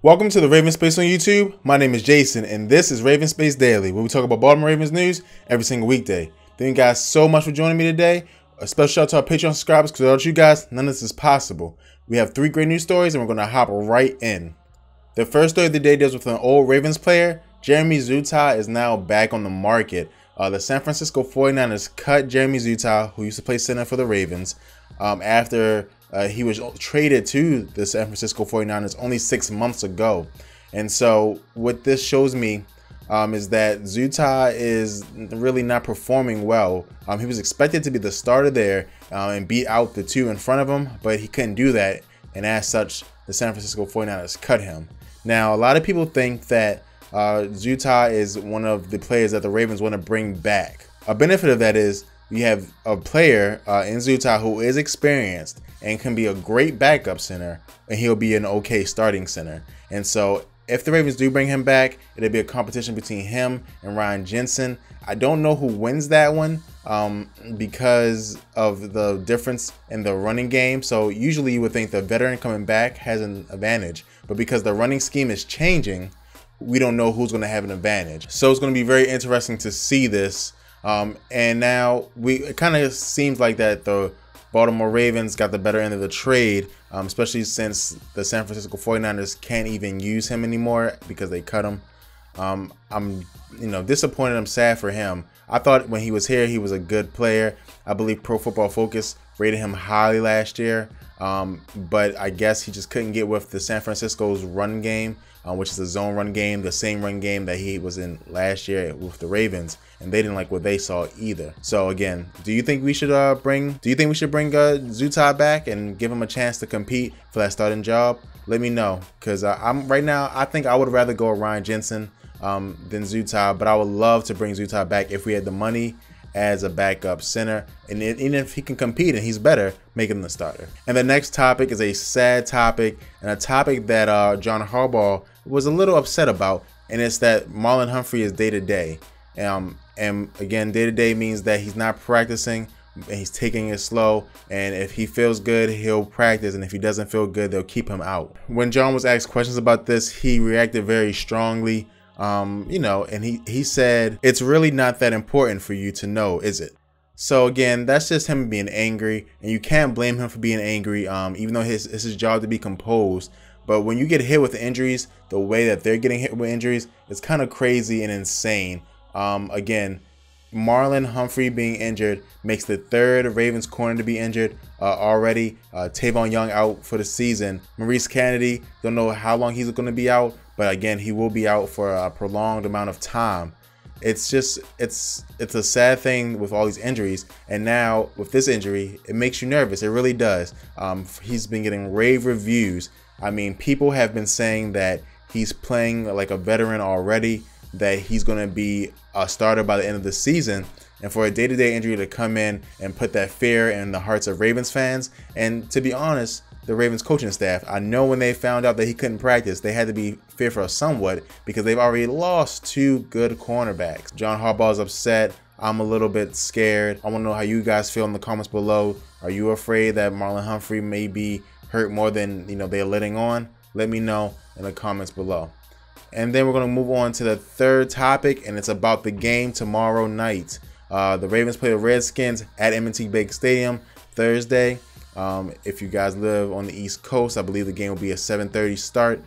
Welcome to the RavensSpace on YouTube. My name is Jason, and this is RavensSpace Daily, where we talk about Baltimore Ravens news every single weekday. Thank you guys so much for joining me today. A special shout out to our Patreon subscribers, because without you guys, none of this is possible. We have 3 great news stories, and we're going to hop right in. The first story of the day deals with an old Ravens player. Jeremy Zuttah is now back on the market. The San Francisco 49ers cut Jeremy Zuttah, who used to play center for the Ravens, after he was traded to the San Francisco 49ers only 6 months ago. And so what this shows me is that Zuttah is really not performing well. He was expected to be the starter there and beat out the 2 in front of him, but he couldn't do that. And as such, the San Francisco 49ers cut him. Now, a lot of people think that Zuttah is one of the players that the Ravens want to bring back. A benefit of that is you have a player in Zuttah who is experienced and can be a great backup center, and he'll be an okay starting center. And so if the Ravens do bring him back, it'll be a competition between him and Ryan Jensen. I don't know who wins that one because of the difference in the running game. So usually you would think the veteran coming back has an advantage, but because the running scheme is changing, we don't know who's going to have an advantage. So it's going to be very interesting to see this. And now it kind of seems like that the Baltimore Ravens got the better end of the trade, especially since the San Francisco 49ers can't even use him anymore because they cut him. I'm disappointed. I'm sad for him. I thought when he was here, he was a good player. I believe Pro Football Focus rated him highly last year. But I guess he just couldn't get with the San Francisco's run game, which is a zone run game, the same run game that he was in last year with the Ravens, and they didn't like what they saw either. So again, do you think we should bring Zuttah back and give him a chance to compete for that starting job? Let me know, because right now I think I would rather go with Ryan Jensen than Zuttah, but I would love to bring Zuttah back if we had the money as a backup center, and even if he can compete and he's better, make him the starter. And the next topic is a sad topic, and a topic that John Harbaugh was a little upset about, and it's that Marlon Humphrey is day-to-day. And again, day-to-day means that he's not practicing and he's taking it slow, and if he feels good, he'll practice, and if he doesn't feel good, they'll keep him out. When John was asked questions about this, he reacted very strongly. And he said, it's really not that important for you to know, is it? So again, that's just him being angry, and you can't blame him for being angry, even though it's his job to be composed. But when you get hit with injuries, the way that they're getting hit with injuries, it's kind of crazy and insane. Again, Marlon Humphrey being injured makes the 3rd Ravens corner to be injured already. Tavon Young out for the season. Maurice Kennedy, don't know how long he's going to be out, but again, he will be out for a prolonged amount of time. It's a sad thing with all these injuries, and now with this injury, it makes you nervous. It really does. He's been getting rave reviews. I mean, people have been saying that he's playing like a veteran already, that he's going to be a starter by the end of the season. And for a day-to-day injury to come in and put that fear in the hearts of Ravens fans, and to be honest, the Ravens coaching staff, I know when they found out that he couldn't practice, they had to be fearful somewhat because they've already lost 2 good cornerbacks. John Harbaugh is upset. I'm a little bit scared. I want to know how you guys feel in the comments below. Are you afraid that Marlon Humphrey may be hurt more than they're letting on? Let me know in the comments below. And then we're going to move on to the 3rd topic, and it's about the game tomorrow night. The Ravens play the Redskins at M&T Bank Stadium Thursday. If you guys live on the East Coast, I believe the game will be a 7:30 start.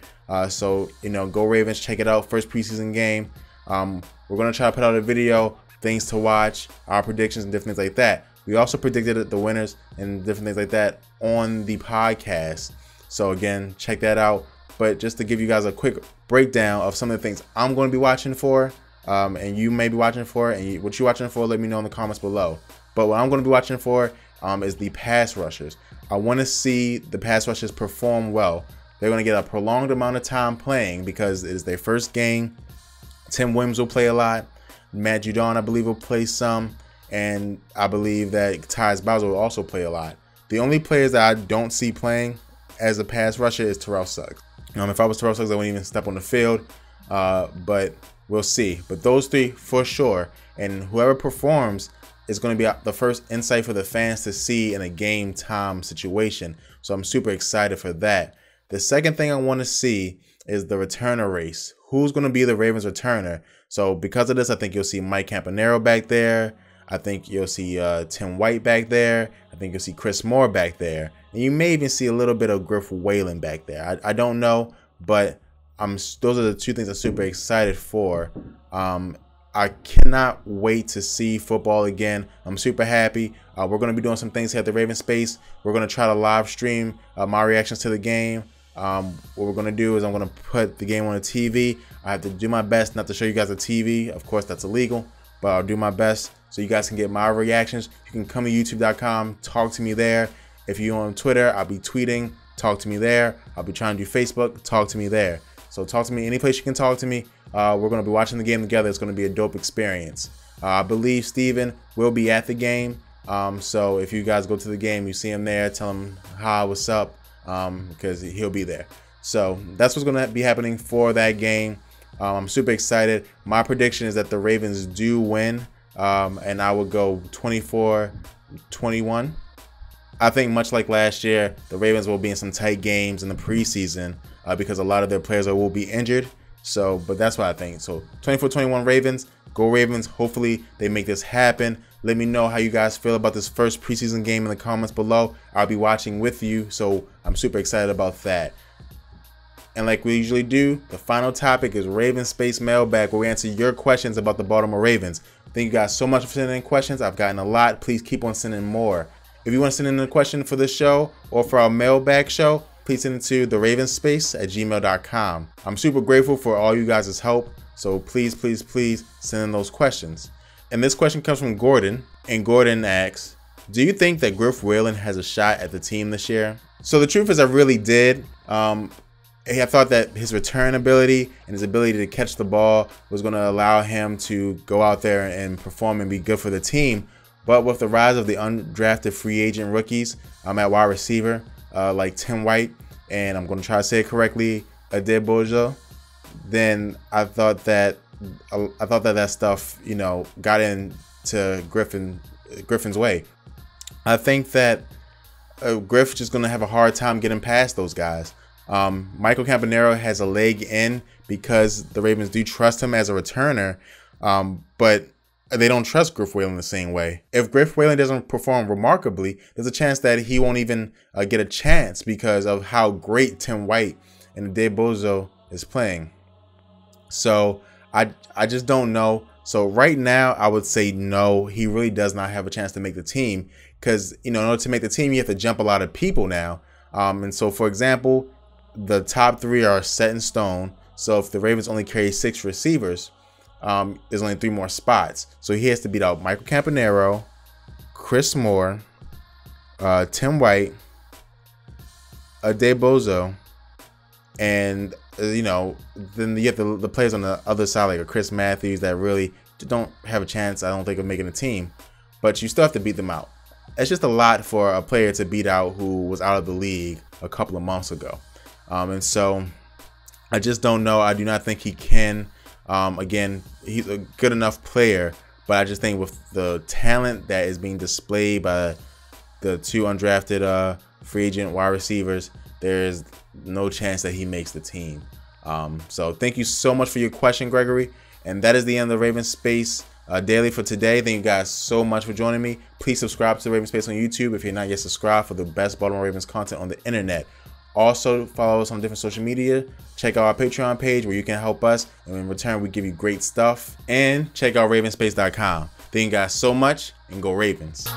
So go Ravens, check it out. First preseason game. We're going to try to put out a video, things to watch, our predictions and different things like that. We also predicted the winners and different things like that on the podcast. So again, check that out. But just to give you guys a quick breakdown of some of the things I'm going to be watching for, and you may be watching for, and what you're watching for, let me know in the comments below. But what I'm going to be watching for is the pass rushers. I want to see the pass rushers perform well. They're going to get a prolonged amount of time playing because it is their first game. Tim Williams will play a lot. Matt Judon, I believe, will play some. And I believe that Tyus Bowser will also play a lot. The only players that I don't see playing as a pass rusher is Terrell Suggs. If I was Terrell Suggs, I wouldn't even step on the field. But we'll see. But those 3 for sure. And whoever performs is going to be the first insight for the fans to see in a game time situation. So I'm super excited for that. The second thing I want to see is the returner race. Who's going to be the Ravens returner? So because of this, I think you'll see Mike Campanaro back there. I think you'll see Tim White back there. I think you'll see Chris Moore back there. And you may even see a little bit of Griff Whalen back there. I don't know, but those are the two things I'm super excited for. I cannot wait to see football again. I'm super happy. We're going to be doing some things here at the Raven Space. We're going to try to live stream my reactions to the game. What we're going to do is I'm going to put the game on the TV. I have to do my best not to show you guys the TV. Of course, that's illegal, but I'll do my best so you guys can get my reactions. You can come to youtube.com, talk to me there. If you're on Twitter, I'll be tweeting, talk to me there. I'll be trying to do Facebook, talk to me there. So talk to me any place you can talk to me. We're going to be watching the game together. It's going to be a dope experience. I believe Steven will be at the game. So if you guys go to the game, you see him there, tell him hi, what's up, because he'll be there. So that's what's going to be happening for that game. I'm super excited. My prediction is that the Ravens do win, and I will go 24-21. I think much like last year, the Ravens will be in some tight games in the preseason because a lot of their players will be injured. So, but that's what I think. So 24-21 Ravens. Go Ravens. Hopefully they make this happen. Let me know how you guys feel about this first preseason game in the comments below. I'll be watching with you, so I'm super excited about that. And like we usually do, the final topic is Raven Space Mailbag, where we answer your questions about the Baltimore Ravens. Thank you guys so much for sending in questions. I've gotten a lot. Please keep on sending more. If you want to send in a question for this show or for our Mailbag show, please send it to TheRavensSpace@gmail.com. I'm super grateful for all you guys' help, so please, please, please send in those questions. And this question comes from Gordon, and Gordon asks, do you think that Griff Whalen has a shot at the team this year? So the truth is I really did. I thought that his return ability and his ability to catch the ball was going to allow him to go out there and perform and be good for the team. But with the rise of the undrafted free agent rookies at wide receiver, like Tim White, and I'm going to try to say it correctly, Adebojo, then I thought that that stuff, you know, got into Griffin's way. I think that Griff just going to have a hard time getting past those guys. Michael Campanaro has a leg in because the Ravens do trust him as a returner, but they don't trust Griff Whalen the same way. If Griff Whalen doesn't perform remarkably, there's a chance that he won't even get a chance because of how great Tim White and Adebojo is playing. So I just don't know. So right now I would say no, he really does not have a chance to make the team because, you know, in order to make the team, you have to jump a lot of people now. And so, for example, the top three are set in stone. So if the Ravens only carry 6 receivers, there's only 3 more spots. So he has to beat out Michael Campanaro, Chris Moore, Tim White, Adebojo, and you know, then you have the players on the other side like a Chris Matthews that really don't have a chance, I don't think, of making a team. But you still have to beat them out. It's just a lot for a player to beat out who was out of the league a couple of months ago. And so I just don't know. I do not think he can. Again, he's a good enough player, but I just think with the talent that is being displayed by the 2 undrafted free agent wide receivers, there's no chance that he makes the team. So thank you so much for your question, Gregory. And that is the end of the Raven Space Daily for today. Thank you guys so much for joining me. Please subscribe to the Raven Space on YouTube if you're not yet subscribed for the best Baltimore Ravens content on the internet. Also, follow us on different social media. Check out our Patreon page where you can help us, and in return, we give you great stuff. And check out RavensSpace.com. Thank you guys so much, and go Ravens.